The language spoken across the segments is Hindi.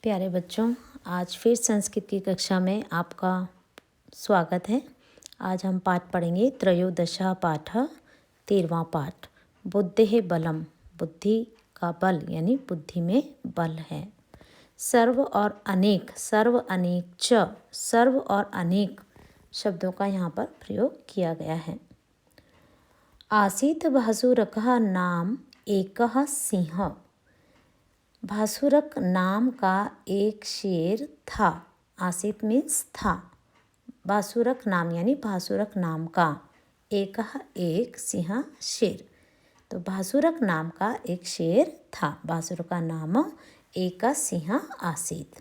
प्यारे बच्चों, आज फिर संस्कृत की कक्षा में आपका स्वागत है। आज हम पाठ पढ़ेंगे त्रयोदशः पाठ 13वां पाठ। बुद्धेः बलम, बुद्धि का बल यानी बुद्धि में बल है। सर्व और अनेक, सर्व अनेक च, सर्व और अनेक शब्दों का यहाँ पर प्रयोग किया गया है। आसीत भासुरकः नाम एकः सिंह, भासुरक नाम का एक शेर था। आसित मीन्स था, भासुरक नाम यानी भासुरक नाम का, एक सिंह शेर। तो भासुरक नाम का एक शेर था, भासुरक का नाम एक सिंह आसीत।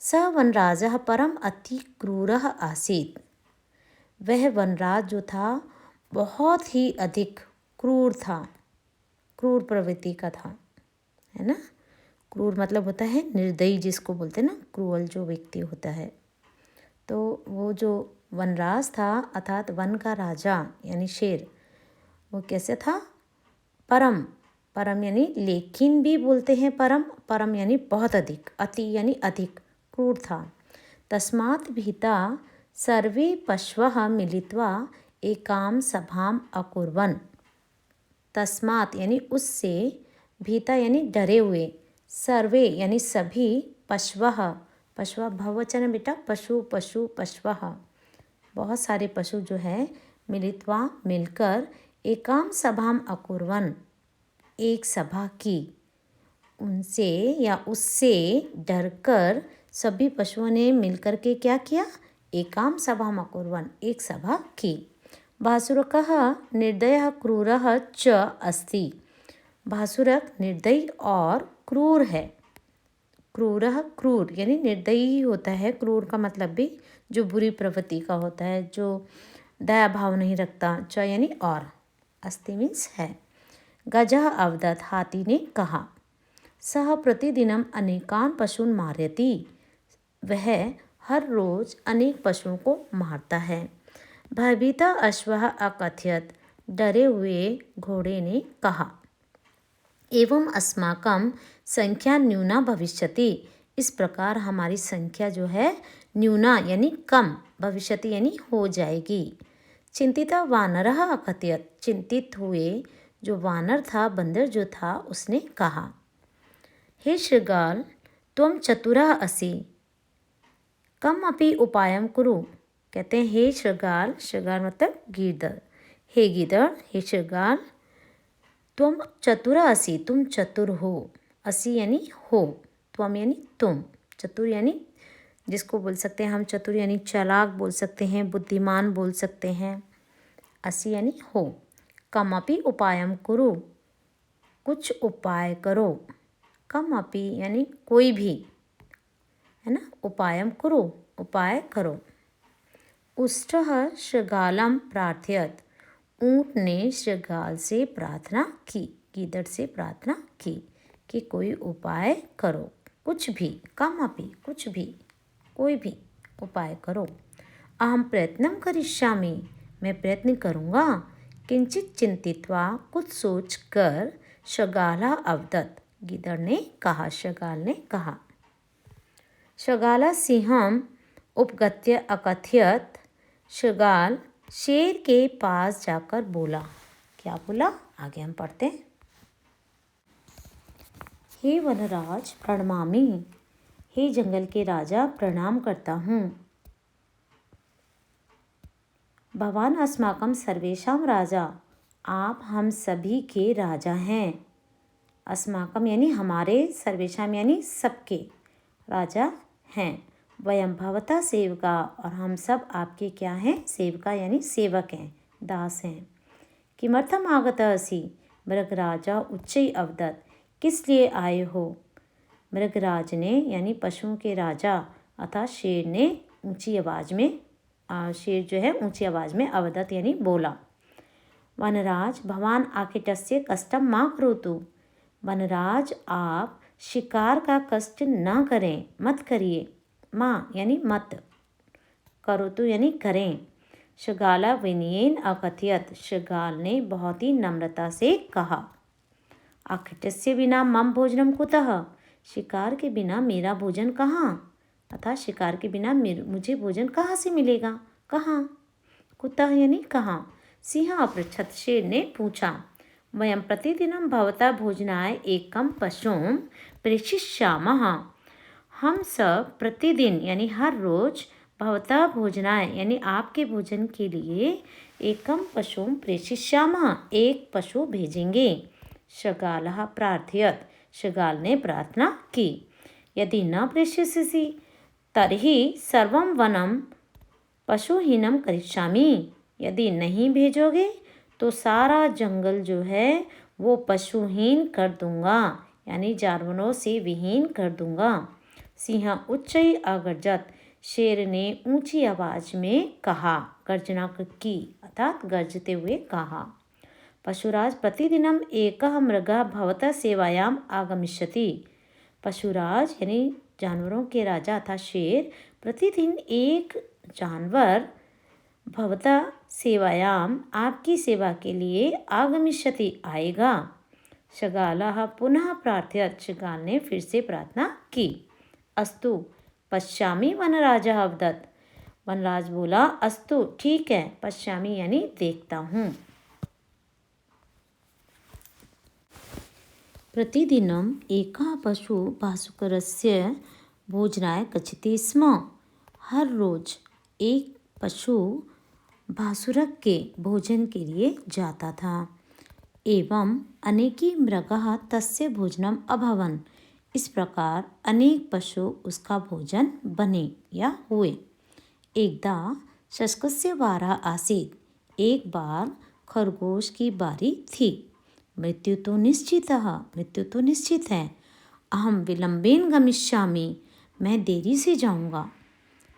स वनराजः परम अति क्रूरः आसीत, वह वनराज जो था बहुत ही अधिक क्रूर था, क्रूर प्रवृत्ति का था, है ना। क्रूर मतलब होता है निर्दयी, जिसको बोलते हैं ना, क्रूअल जो व्यक्ति होता है। तो वो जो वनराज था अर्थात वन का राजा यानी शेर, वो कैसे था? परम, परम यानी लेकिन भी बोलते हैं परम, परम यानी बहुत अधिक, अति यानी अधिक क्रूर था। तस्मात् भीता सर्वे पशवः मिलित्वा एकां सभाम् अकुर्वन्। तस्मात् यानी उससे, भीता यानी डरे हुए, सर्वे यानी सभी, पशवः, पशवा बहुवचन बेटा, पशु पशु पशवः, बहुत सारे पशु जो है, मिलित्वा मिलकर, एकाम सभाम अकुर्वन् एक सभा की, उनसे या उससे डरकर सभी पशुओं ने मिलकर के क्या किया? एकाम सभाम अकुर्वन् एक सभा की। भासुरकः निर्दयः क्रूरः च अस्ति, भासुरक निर्दयी और क्रूर है। क्रूरः क्रूर यानी निर्दयी ही होता है, क्रूर का मतलब भी जो बुरी प्रवृत्ति का होता है, जो दया भाव नहीं रखता। च यानी और, अस्ति मीन्स है। गजः अवदत्, हाथी ने कहा। सः प्रतिदिनम अनेकान पशून् मारयति, वह हर रोज अनेक पशुओं को मारता है। भयभीतः अश्वः अकथयत्, डरे हुए घोड़े ने कहा। एवं अस्माकं संख्या न्यूना भविष्यति, इस प्रकार हमारी संख्या जो है न्यूना यानी कम, भविष्यति यानी हो जाएगी। चिंतिता वानरः अकथयत्, चिंतित हुए जो वानर था, बंदर जो था, उसने कहा। हे शृगाल, त्वं चतुरः असि, कम अपि उपायं कुरु। कहते हैं हे शृगाल, शृगाल मतलब गीदड़, हे गीदड़, हे शृगाल, त्वम चतुर असि, तुम चतुर हो। असि यानी हो, त्वम यानी तुम, चतुर यानी जिसको बोल सकते हैं हम चतुर यानी चालाक बोल सकते हैं, बुद्धिमान बोल सकते हैं। असि यानी हो। कमपि उपायम कुरु, कुछ उपाय करो। कमपि यानी कोई भी, है ना। उपायम कुरु, उपाय करो। उष्टः शृगालम प्रार्थयत, ऊँट ने शृगाल से प्रार्थना की, गीदड़ से प्रार्थना की कि कोई उपाय करो, कुछ भी, कमपि कुछ भी, कोई भी उपाय करो। अहम प्रयत्नं करिष्यामि, मैं प्रयत्न करूँगा। किंचित चिंतित्वा, कुछ सोच कर, शृगालः अवदत्, गीदड़ ने कहा, शृगाल ने कहा। शृगालः सिंहम् उपगत्य अकथयत्, शृगाल शेर के पास जाकर बोला। क्या बोला? आगे हम पढ़ते हैं। हे वनराज प्रणमामि, हे जंगल के राजा प्रणाम करता हूँ। भवान अस्माकं सर्वेषां राजा, आप हम सभी के राजा हैं। अस्माकं यानी हमारे, सर्वेषां यानी सबके राजा हैं। वयं भवतः सेवका, और हम सब आपके क्या हैं? सेवका यानी सेवक हैं, दास हैं। किमर्थम आगतः असि, मृगराजा उच्चैः अवदत्, किस लिए आए हो? मृगराज ने यानी पशुओं के राजा अर्थात शेर ने ऊंची आवाज़ में, शेर जो है ऊंची आवाज़ में अवदत् यानी बोला। वनराज भवान आकिटस्य कष्टं मा करोतु, वनराज आप शिकार का कष्ट न करें, मत करिए। माँ यानी मत, करोतु यानी करें। शृगाला विनयेन अकथयत्, शृगाल ने बहुत ही नम्रता से कहा। आकिटस्य विना मम भोजनम कुतः, शिकार के बिना मेरा भोजन कहाँ, अर्थात शिकार के बिना मुझे भोजन कहाँ से मिलेगा, कहाँ, कुतः यानी कहाँ। सिंह अपृच्छत्, शेर ने पूछा, वयं प्रतिदिनं भवता भोजनाय एकं पशुं प्रेषयिष्यामः, हम सब प्रतिदिन यानी हर रोज भवता भोजनाय यानी आपके भोजन के लिए एकम पशुं प्रेषयिष्यामः, एक पशु भेजेंगे। शृगालः प्रार्थयत्, शृगाल ने प्रार्थना की, यदि न प्रेषयसि तर्हि सर्वं वनं पशुहीनं करिष्यामि, यदि नहीं भेजोगे तो सारा जंगल जो है वो पशुहीन कर दूंगा, यानी जानवरों से विहीन कर दूंगा। सिंह उच्चई अगर्जत, शेर ने ऊंची आवाज में कहा, गर्जना की अर्थात गरजते हुए कहा। पशुराज प्रतिदिनम एकः मृगः भवतः सेवायाम आगमिष्यति, पशुराज यानी जानवरों के राजा था शेर, प्रतिदिन एक जानवर भवता सेवायाम आपकी सेवा के लिए आगमिष्यति आएगा। शृगालः पुनः प्रार्थयत्, शृगाल ने फिर से प्रार्थना की। अस्तु पश्यामि वनराजः अवदत्, वनराज बोला अस्तु ठीक है, पश्यामि यानी देखता हूँ। प्रतिदिनम् एकः पशु भास्करस्य भोजनाय गच्छति स्म, हर रोज एक पशु भासुरक के भोजन के लिए जाता था। एवं अनेकी मृगः तस्य भोजनम अभवन्, इस प्रकार अनेक पशु उसका भोजन बने या हुए। एकदा शशकस्य वारः आसीत्, एक बार खरगोश की बारी थी। मृत्यु तो निश्चित है। अहम विलंबेन गमिष्यामि, मैं देरी से जाऊंगा।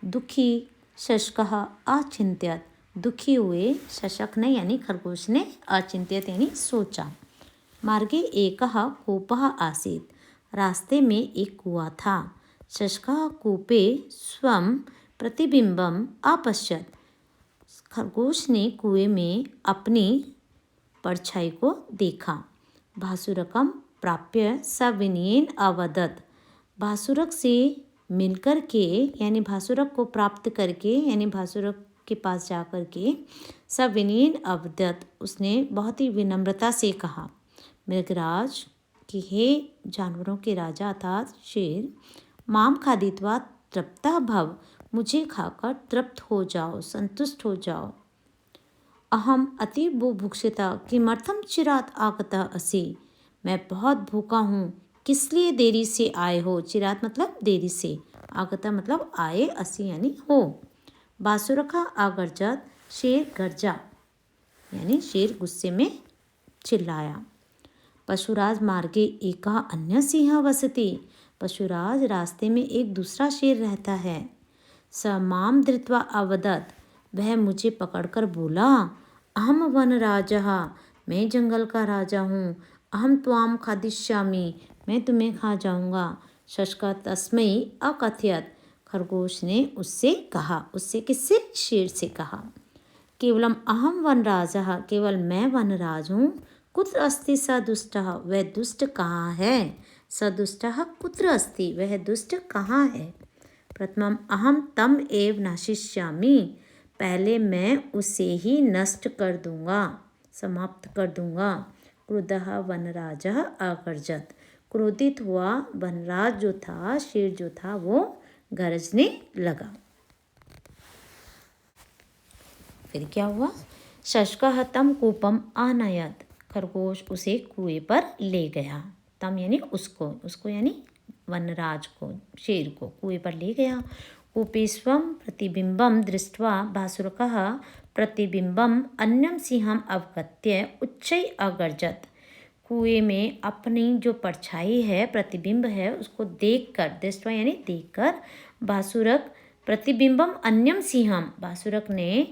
दुखी शशकः अचिंत्यत, दुखी हुए शशक ने यानी खरगोश ने अचिंत्यत यानी सोचा। मार्गे एकः कूपः आसीत्, रास्ते में एक कुआं था। शशकः कूपे स्वं प्रतिबिंबम अपश्यत, खरगोश ने कुएं में अपनी परछाई को देखा। भासुरकम प्राप्य सविनयेन अवदत्, भासुरक से मिलकर के यानी भासुरक को प्राप्त करके यानी भासुरक के पास जाकर के सविनयेन अवदत्, उसने बहुत ही विनम्रता से कहा, मृगराज कि हे जानवरों के राजा अर्थात शेर, माम खादित्वा तृप्तः भव, मुझे खाकर तृप्त हो जाओ, संतुष्ट हो जाओ। अहम अति बुभुक्षिता किमर्थम चिरात आगतः असि, मैं बहुत भूखा हूँ, किस लिए देरी से आए हो। चिरात मतलब देरी से, आगतः मतलब आए, असि यानी हो। बासुरका आगर्जत, शेर गरजा यानी शेर गुस्से में चिल्लाया। पशुराज मार्गे एका अन्य सिंह वसति, पशुराज रास्ते में एक दूसरा शेर रहता है। स माम धृत्वा अवदत्, वह मुझे पकड़कर बोला, अहम वनराजः, मैं जंगल का राजा हूँ। अहम त्वाम खादिष्यामि, मैं तुम्हें खा जाऊँगा। शशका तस्मै अकथयत्, खरगोश ने उससे कहा, उससे किससे, शेर से कहा। केवलम अहम वनराजः, केवल मैं वनराज हूँ। कुत्र अस्ति स दुष्टः, वह दुष्ट कहाँ है। स दुष्टः कुत्र अस्ति, वह दुष्ट कहाँ है। प्रथमम अहम तम एव नाशिष्यामि, पहले मैं उसे ही नष्ट कर दूंगा, समाप्त कर दूंगा। क्रुद्धः वनराजः अगर्जत, क्रोधित हुआ वनराज जो था, शेर जो था, वो गरजने लगा। फिर क्या हुआ, शशकः तम कूपम आनयत्, खरगोश उसे कुएं पर ले गया। तम यानी उसको यानी वनराज को, शेर को कुएं पर ले गया। कूपे स्वं प्रतिबिंबम दृष्ट्वा भासुरकः प्रतिबिंबम अन्यम सिंहम अवगत्य उच्चै अगर्जत, कुएं में अपनी जो परछाई है, प्रतिबिंब है, उसको देखकर, दृष्ट्वा यानी देखकर, भासुरक प्रतिबिंबम अन्यम सिंहम, भासुरक ने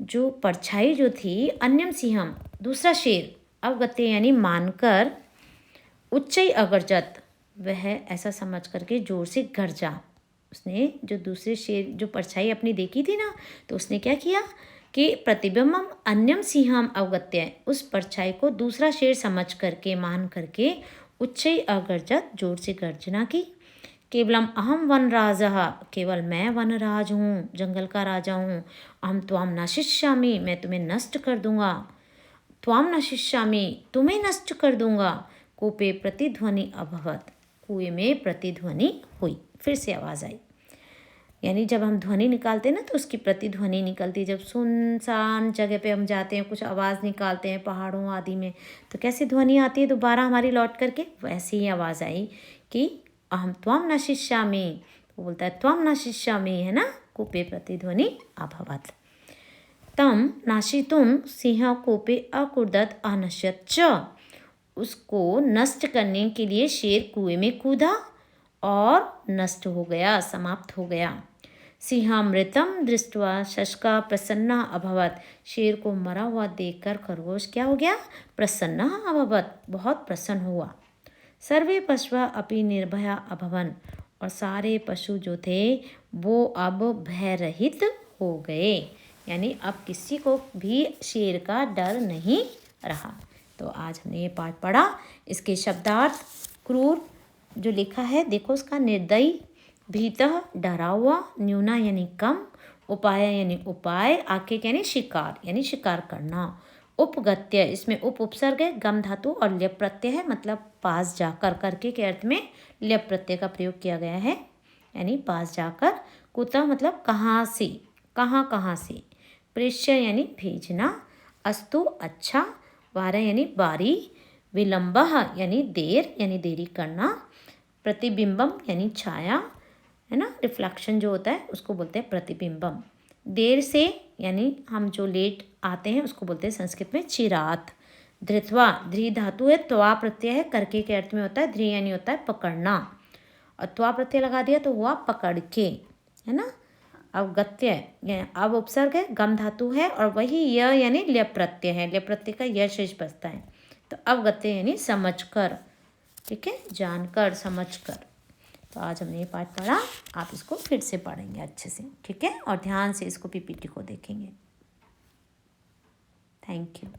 जो परछाई जो थी, अन्यम सिंहम दूसरा शेर, अवगत्य यानी मानकर, उच्चई अगर्जत वह ऐसा समझ करके जोर से गरजा। उसने जो दूसरे शेर जो परछाई अपनी देखी थी ना, तो उसने क्या किया कि प्रतिबिंबम अन्यम सिंहम अवगत्य, उस परछाई को दूसरा शेर समझ करके, मान करके उच्चै अगर्जत, जोर से गर्जना की। केवलम अहम वनराजः, केवल मैं वनराज हूँ, जंगल का राजा हूँ। अहम त्वाम नशिष्यामि, मैं तुम्हें नष्ट कर दूंगा। त्वाम नशिष्यामि, तुम्हें नष्ट कर दूंगा। कूपे प्रतिध्वनि अभवत, कुएं में प्रतिध्वनि हुई, फिर से आवाज़ आई। यानी जब हम ध्वनि निकालते हैं ना तो उसकी प्रतिध्वनि निकलती है। जब सुनसान जगह पे हम जाते हैं, कुछ आवाज़ निकालते हैं पहाड़ों आदि में, तो कैसी ध्वनि आती है दोबारा हमारी लौट करके, वैसे ही आवाज़ आई कि अहम त्वाम नशिष्यामि। वो बोलता है त्वाम नशिष्यामि, है ना, कूपे प्रतिध्वनि अभवत। तम नाशितुम सिंह कूपे अकुर्दत अनश्यत च, उसको नष्ट करने के लिए शेर कुएं में कूदा और नष्ट हो गया, समाप्त हो गया। सिंहामृतम दृष्ट्वा शशका प्रसन्ना अभवत, शेर को मरा हुआ देखकर खरगोश क्या हो गया, प्रसन्ना अभवत, बहुत प्रसन्न हुआ। सर्वे पशवः अपि निर्भया अभवन, और सारे पशु जो थे वो अब भय रहित हो गए, यानी अब किसी को भी शेर का डर नहीं रहा। तो आज हमने ये पाठ पढ़ा। इसके शब्दार्थ, क्रूर जो लिखा है देखो उसका, निर्दयी, भीतः डरा हुआ, न्यूना यानी कम, उपाय यानी उपाय, आके यानी शिकार, यानी शिकार करना। उपगत्य, इसमें उप उपसर्ग है, गम धातु और ल्यप प्रत्यय है, मतलब पास जाकर, करके के अर्थ में ल्यप प्रत्यय का प्रयोग किया गया है, यानी पास जाकर। कुतः मतलब कहाँ से, कहाँ कहाँ से। प्रेष्य यानी भेजना। अस्तु अच्छा। वारः यानी बारी। विलंबः यानी देर, यानी देरी करना। प्रतिबिंबम यानी छाया, है ना, रिफ्लेक्शन जो होता है उसको बोलते हैं प्रतिबिंबम। देर से यानी हम जो लेट आते हैं उसको बोलते हैं संस्कृत में चिरात। धृत्वा, ध्री धातु है, त्वा प्रत्यय है, करके के अर्थ में होता है। ध्री यानी होता है पकड़ना, और त्वा प्रत्यय लगा दिया तो हुआ पकड़ के, है ना। अवगत्य, अब उपसर्ग है, गम धातु है, और वही य यानी ल्यप प्रत्यय है, ल्यप प्रत्यय का य शेष बचता है। तो अवगत्य यानी समझकर, ठीक है, जानकर, समझकर। तो आज हमने ये पाठ पढ़ा, आप इसको फिर से पढ़ेंगे अच्छे से, ठीक है, और ध्यान से इसको पीपीटी को देखेंगे। Thank you.